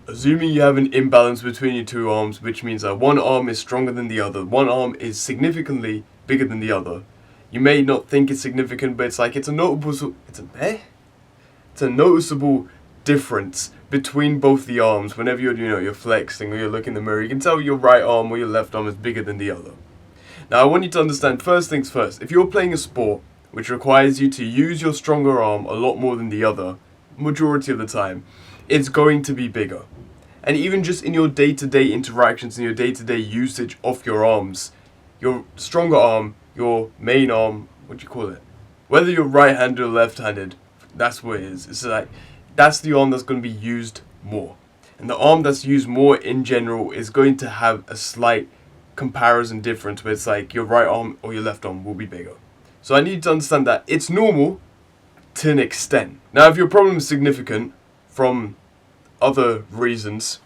Assuming you have an imbalance between your two arms, which means that one arm is stronger than the other, one arm is significantly bigger than the other. You may not think it's significant, but it's a noticeable difference between both the arms. Whenever you're flexing or you're looking in the mirror, you can tell your right arm or your left arm is bigger than the other. Now I want you to understand, first things first, if you're playing a sport which requires you to use your stronger arm a lot more than the other, majority of the time, it's going to be bigger. And even just in your day-to-day interactions, in your day-to-day usage of your arms, your stronger arm, your main arm, what do you call it? Whether you're right-handed or left-handed, that's what it is. It's like, that's the arm that's going to be used more. And the arm that's used more in general is going to have a slight comparison difference where it's like your right arm or your left arm will be bigger. So I need you to understand that it's normal to an extent. Now if your problem is significant from other reasons,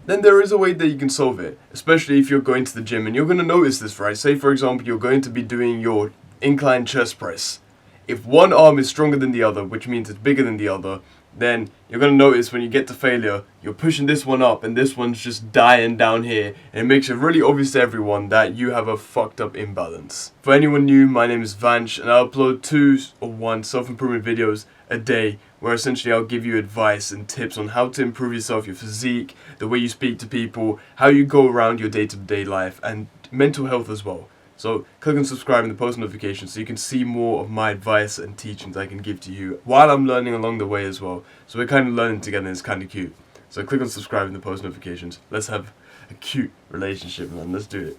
then there is a way that you can solve it, especially if you're going to the gym and you're going to notice this, right? Say for example you're going to be doing your incline chest press. If one arm is stronger than the other, which means it's bigger than the other, then you're going to notice when you get to failure, you're pushing this one up and this one's just dying down here, and it makes it really obvious to everyone that you have a fucked up imbalance. For anyone new, my name is Vanch and I upload 2 or 1 self-improvement videos a day where essentially I'll give you advice and tips on how to improve yourself, your physique, the way you speak to people, how you go around your day-to-day life, and mental health as well. So click on subscribe and the post notifications so you can see more of my advice and teachings I can give to you while I'm learning along the way as well. So we're kind of learning together and it's kind of cute. So click on subscribe and the post notifications. Let's have a cute relationship, man. Let's do it.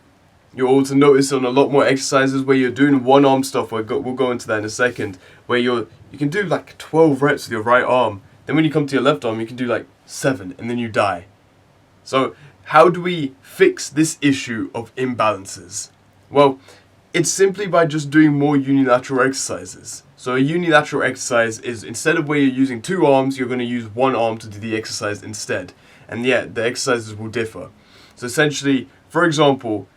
You'll also notice on a lot more exercises where you're doing one arm stuff, we'll go into that in a second, where you can do like 12 reps with your right arm. Then when you come to your left arm, you can do like 7 and then you die. So how do we fix this issue of imbalances? Well, it's simply by just doing more unilateral exercises. So a unilateral exercise is, instead of where you're using 2 arms, you're going to use 1 arm to do the exercise instead. And yeah, the exercises will differ. So essentially, for example,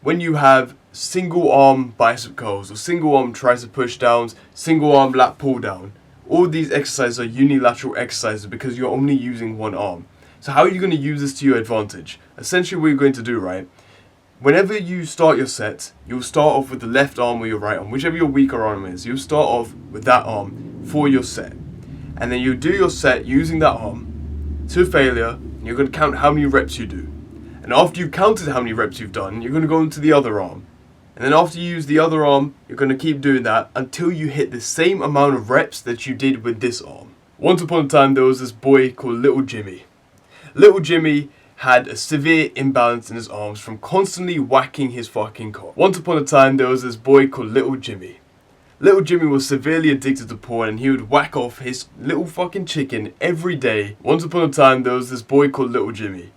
when you have single arm bicep curls or single arm tricep push downs, single arm lat pull down, all these exercises are unilateral exercises because you're only using 1 arm. So how are you going to use this to your advantage? Essentially what you're going to do, right? Whenever you start your set, you'll start off with the left arm or your right arm, whichever your weaker arm is. You'll start off with that arm for your set. And then you do your set using that arm to failure, and you're going to count how many reps you do. And after you've counted how many reps you've done, you're going to go into the other arm. And then after you use the other arm, you're going to keep doing that until you hit the same amount of reps that you did with this arm. Once upon a time, there was this boy called Little Jimmy. Little Jimmy had a severe imbalance in his arms from constantly whacking his fucking cock. Once upon a time, there was this boy called Little Jimmy. Little Jimmy was severely addicted to porn and he would whack off his little fucking chicken every day. Once upon a time, there was this boy called Little Jimmy.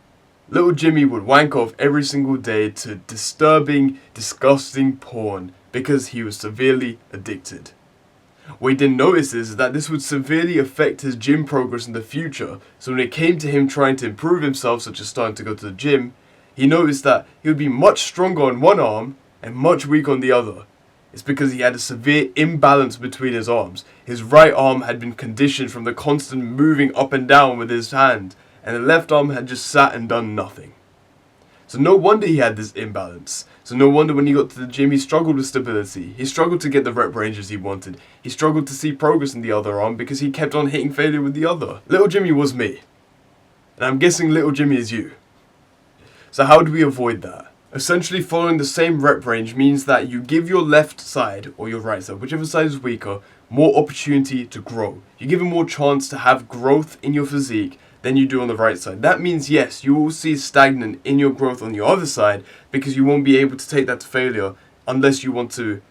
Little Jimmy would wank off every single day to disturbing, disgusting porn because he was severely addicted. What he didn't notice is that this would severely affect his gym progress in the future, so when it came to him trying to improve himself, such as starting to go to the gym, he noticed that he would be much stronger on one arm and much weaker on the other. It's because he had a severe imbalance between his arms. His right arm had been conditioned from the constant moving up and down with his hand, and the left arm had just sat and done nothing. So no wonder he had this imbalance. So no wonder when he got to the gym he struggled with stability. He struggled to get the rep ranges he wanted. He struggled to see progress in the other arm because he kept on hitting failure with the other. Little Jimmy was me. And I'm guessing Little Jimmy is you. So how do we avoid that? Essentially following the same rep range means that you give your left side or your right side, whichever side is weaker, more opportunity to grow. You give him more chance to have growth in your physique than you do on the right side. That means, yes, you will see stagnant in your growth on your other side because you won't be able to take that to failure unless you want to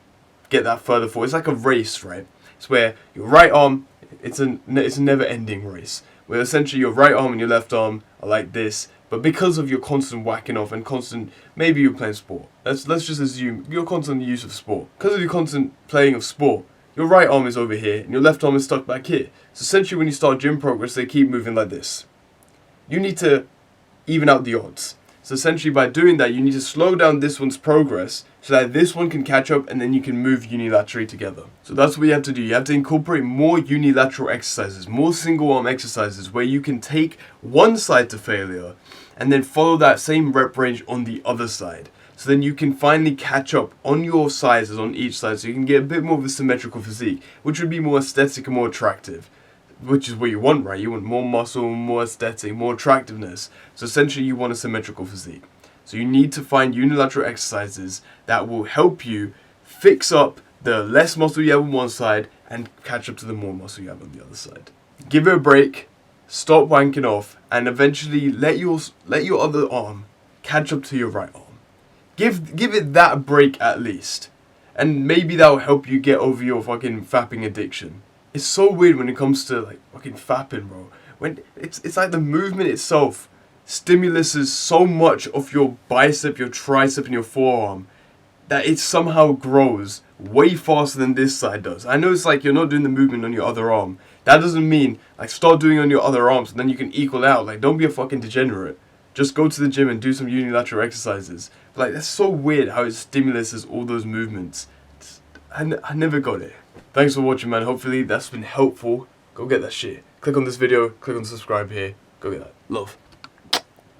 get that further forward. It's like a race, right? It's where your right arm, it's a never-ending race, where essentially your right arm and your left arm are like this, but because of your constant whacking off and constant, maybe you're playing sport. Let's just assume your constant use of sport. Because of your constant playing of sport, your right arm is over here and your left arm is stuck back here. So essentially when you start gym progress, they keep moving like this. You need to even out the odds. So essentially by doing that, you need to slow down this one's progress so that this one can catch up and then you can move unilaterally together. So that's what you have to do. You have to incorporate more unilateral exercises, more single arm exercises where you can take one side to failure and then follow that same rep range on the other side. So then you can finally catch up on your sizes on each side, so you can get a bit more of a symmetrical physique, which would be more aesthetic and more attractive. Which is what you want, right? You want more muscle, more aesthetic, more attractiveness. So essentially you want a symmetrical physique. So you need to find unilateral exercises that will help you fix up the less muscle you have on one side and catch up to the more muscle you have on the other side. Give it a break, stop wanking off, and eventually let your other arm catch up to your right arm. Give it that break at least. And maybe that will help you get over your fucking fapping addiction. It's so weird when it comes to like fucking fapping, bro. When it's like the movement itself stimuluses so much of your bicep, your tricep, and your forearm that it somehow grows way faster than this side does. I know it's like you're not doing the movement on your other arm. That doesn't mean like start doing it on your other arms and then you can equal out. Like don't be a fucking degenerate. Just go to the gym and do some unilateral exercises. But, like that's so weird how it stimulates all those movements. I never got it. Thanks for watching, man. Hopefully that's been helpful. Go get that shit. Click on this video. Click on subscribe here. Go get that. Love.